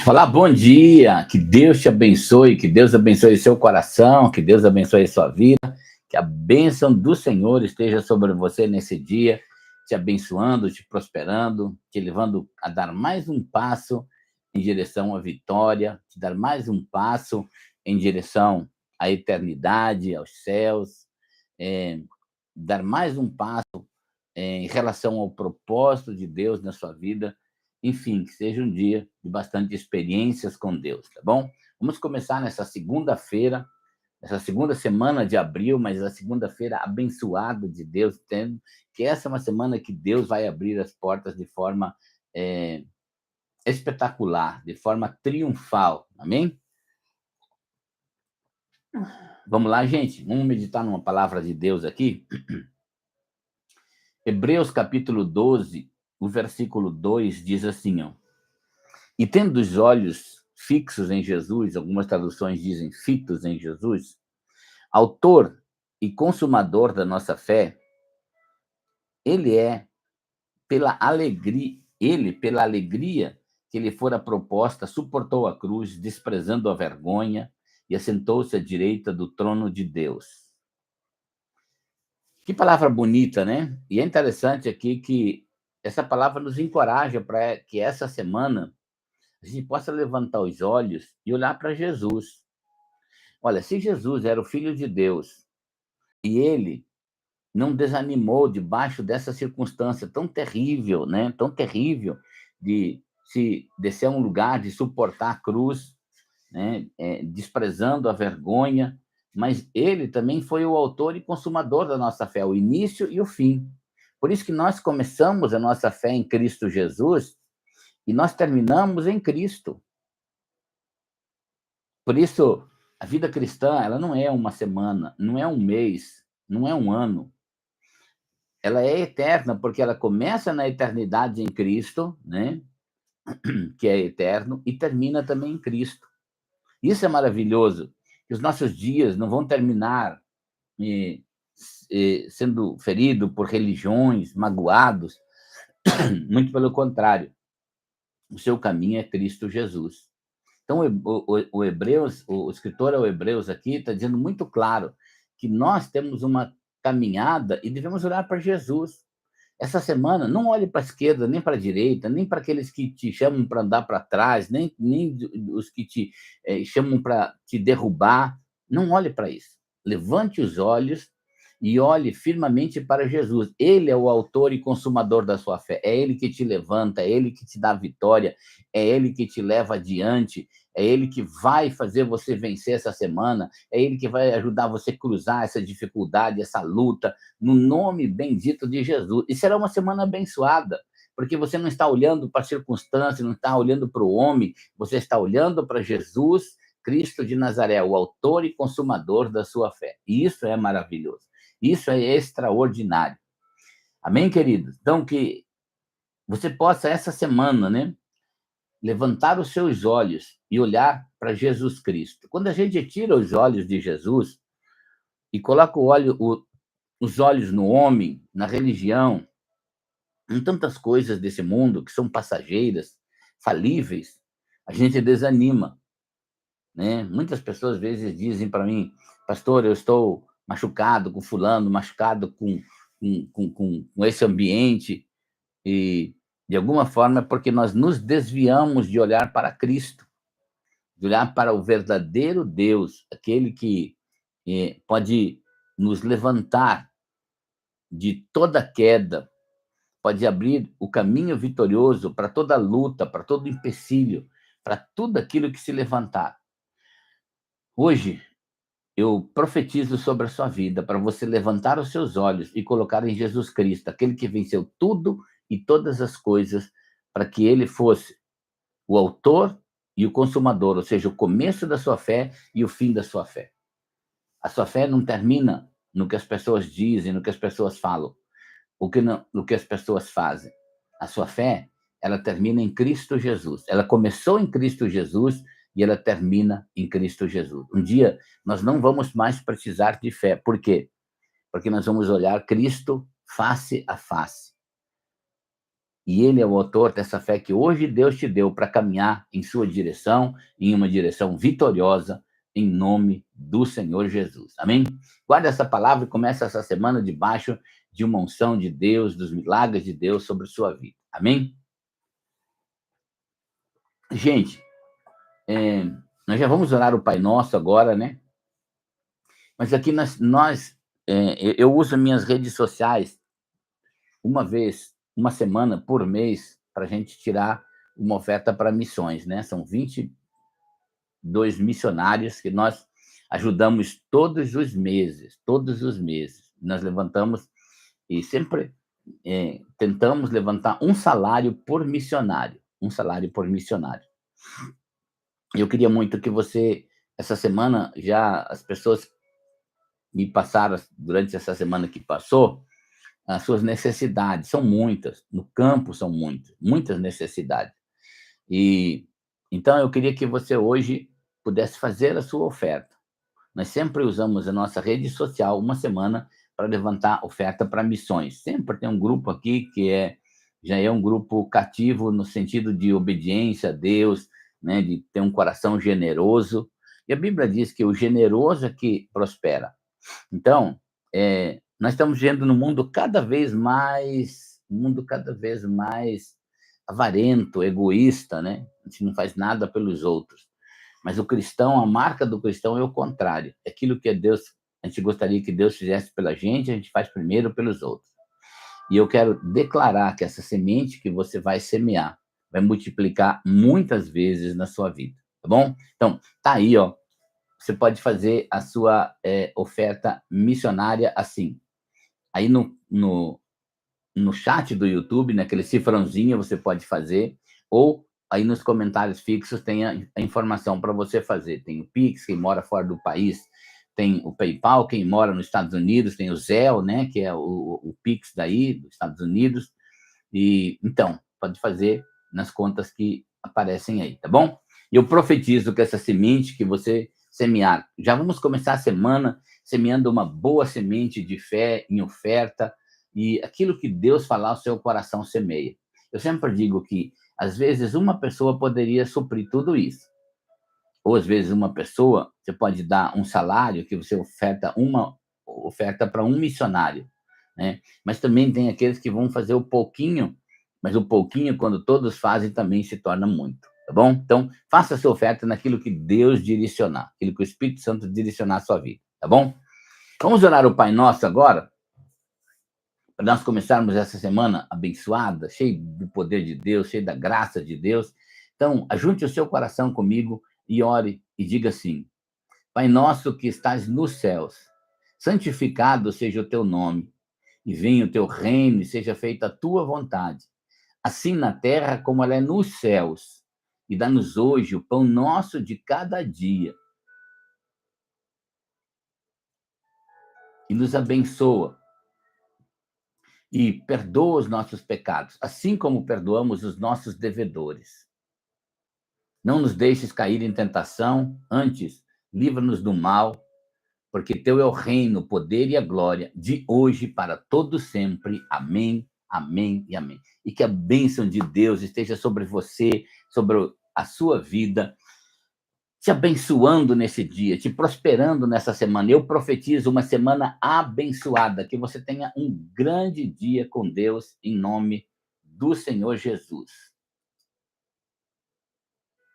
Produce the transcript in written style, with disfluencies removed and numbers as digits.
Olá, bom dia, que Deus te abençoe, que Deus abençoe seu coração, que Deus abençoe sua vida, que a bênção do Senhor esteja sobre você nesse dia, te abençoando, te prosperando, te levando a dar mais um passo em direção à vitória, te dar mais um passo em direção à eternidade, aos céus, dar mais um passo em relação ao propósito de Deus na sua vida. Enfim, que seja um dia de bastante experiências com Deus, tá bom? Vamos começar nessa segunda-feira, essa segunda semana de abril, mas a segunda-feira abençoada de Deus, tendo que essa é uma semana que Deus vai abrir as portas de forma espetacular, de forma triunfal, amém? Vamos lá, gente, vamos meditar numa palavra de Deus aqui. Hebreus capítulo 12, o versículo 2 diz assim, ó: E tendo os olhos fixos em Jesus, algumas traduções dizem fitos em Jesus, autor e consumador da nossa fé, pela alegria que lhe fora proposta, suportou a cruz, desprezando a vergonha, e assentou-se à direita do trono de Deus. Que palavra bonita, né? E é interessante aqui que essa palavra nos encoraja para que essa semana a gente possa levantar os olhos e olhar para Jesus. Olha, se Jesus era o Filho de Deus e ele não desanimou debaixo dessa circunstância tão terrível, né? Tão terrível de se descer a um lugar, de suportar a cruz, né? Desprezando a vergonha, mas ele também foi o autor e consumador da nossa fé, o início e o fim. Por isso que nós começamos a nossa fé em Cristo Jesus e nós terminamos em Cristo. Por isso, a vida cristã, ela não é uma semana, não é um mês, não é um ano. Ela é eterna, porque ela começa na eternidade em Cristo, né? Que é eterno, e termina também em Cristo. Isso é maravilhoso, que os nossos dias não vão terminar sendo feridos por religiões, magoados. Muito pelo contrário, o seu caminho é Cristo Jesus. Então, o escritor ao Hebreus aqui está dizendo muito claro que nós temos uma caminhada e devemos olhar para Jesus. Essa semana, não olhe para a esquerda, nem para a direita, nem para aqueles que te chamam para andar para trás, nem os que te chamam para te derrubar. Não olhe para isso. Levante os olhos e olhe firmemente para Jesus. Ele é o autor e consumador da sua fé. É ele que te levanta, é ele que te dá vitória, é ele que te leva adiante, é ele que vai fazer você vencer essa semana, é ele que vai ajudar você a cruzar essa dificuldade, essa luta, no nome bendito de Jesus. E será uma semana abençoada, porque você não está olhando para a circunstância, não está olhando para o homem, você está olhando para Jesus Cristo de Nazaré, o autor e consumador da sua fé. E isso é maravilhoso. Isso é extraordinário. Amém, queridos? Então, que você possa, essa semana, né, levantar os seus olhos e olhar para Jesus Cristo. Quando a gente tira os olhos de Jesus e coloca os olhos no homem, na religião, em tantas coisas desse mundo que são passageiras, falíveis, a gente desanima, né? Muitas pessoas às vezes dizem para mim: pastor, eu estou machucado com fulano, machucado com esse ambiente, e de alguma forma é porque nós nos desviamos de olhar para Cristo, de olhar para o verdadeiro Deus, aquele que pode nos levantar de toda queda, pode abrir o caminho vitorioso para toda luta, para todo empecilho, para tudo aquilo que se levantar. Hoje, eu profetizo sobre a sua vida para você levantar os seus olhos e colocar em Jesus Cristo, aquele que venceu tudo e todas as coisas, para que ele fosse o autor e o consumador, ou seja, o começo da sua fé e o fim da sua fé. A sua fé não termina no que as pessoas dizem, no que as pessoas falam, no que as pessoas fazem. A sua fé, ela termina em Cristo Jesus. Ela começou em Cristo Jesus e ela termina em Cristo Jesus. Um dia, nós não vamos mais precisar de fé. Por quê? Porque nós vamos olhar Cristo face a face. E ele é o autor dessa fé que hoje Deus te deu para caminhar em sua direção, em uma direção vitoriosa, em nome do Senhor Jesus. Amém? Guarda essa palavra e começa essa semana debaixo de uma unção de Deus, dos milagres de Deus sobre sua vida. Amém? Gente, nós já vamos orar o Pai Nosso agora, né? Mas aqui eu uso minhas redes sociais uma semana por mês, para a gente tirar uma oferta para missões, né? São 22 missionários que nós ajudamos todos os meses. Nós levantamos e sempre tentamos levantar um salário por missionário. Eu queria muito que você, essa semana, já as pessoas me passaram, durante essa semana que passou, as suas necessidades. São muitas, no campo são muitas necessidades. E então eu queria que você hoje pudesse fazer a sua oferta. Nós sempre usamos a nossa rede social uma semana para levantar oferta para missões. Sempre tem um grupo aqui que já é um grupo cativo no sentido de obediência a Deus, né, de ter um coração generoso. E a Bíblia diz que o generoso é que prospera. Então, nós estamos vivendo num mundo cada vez mais avarento, egoísta, né? A gente não faz nada pelos outros. Mas o cristão, a marca do cristão é o contrário. É aquilo que a gente gostaria que Deus fizesse pela gente, a gente faz primeiro pelos outros. E eu quero declarar que essa semente que você vai semear vai multiplicar muitas vezes na sua vida, tá bom? Então, tá aí, ó. Você pode fazer a sua oferta missionária assim. Aí no chat do YouTube, naquele cifrãozinho, você pode fazer, ou aí nos comentários fixos tem a informação para você fazer. Tem o Pix, quem mora fora do país, tem o PayPal, quem mora nos Estados Unidos, tem o Zelle, né, que é o Pix daí, dos Estados Unidos. E então, pode fazer nas contas que aparecem aí, tá bom? E eu profetizo que essa semente que você semear, já vamos começar a semana semeando uma boa semente de fé em oferta, e aquilo que Deus falar, o seu coração semeia. Eu sempre digo que, às vezes, uma pessoa poderia suprir tudo isso. Ou, às vezes, uma pessoa, você pode dar um salário que você oferta para um missionário, né? Mas também tem aqueles que vão fazer o pouquinho, mas o pouquinho, quando todos fazem, também se torna muito, tá bom? Então, faça a sua oferta naquilo que Deus direcionar, aquilo que o Espírito Santo direcionar a sua vida, tá bom? Vamos orar o Pai Nosso agora, para nós começarmos essa semana abençoada, cheia do poder de Deus, cheia da graça de Deus. Então, ajunte o seu coração comigo e ore e diga assim: Pai nosso que estás nos céus, santificado seja o teu nome, e venha o teu reino e seja feita a tua vontade, assim na terra como ela é nos céus. E dá-nos hoje o pão nosso de cada dia. E nos abençoa. E perdoa os nossos pecados, assim como perdoamos os nossos devedores. Não nos deixes cair em tentação, antes, livra-nos do mal, porque teu é o reino, o poder e a glória, de hoje para todo sempre. Amém, amém e amém. E que a bênção de Deus esteja sobre você, sobre a sua vida, te abençoando nesse dia, te prosperando nessa semana. Eu profetizo uma semana abençoada, que você tenha um grande dia com Deus, em nome do Senhor Jesus.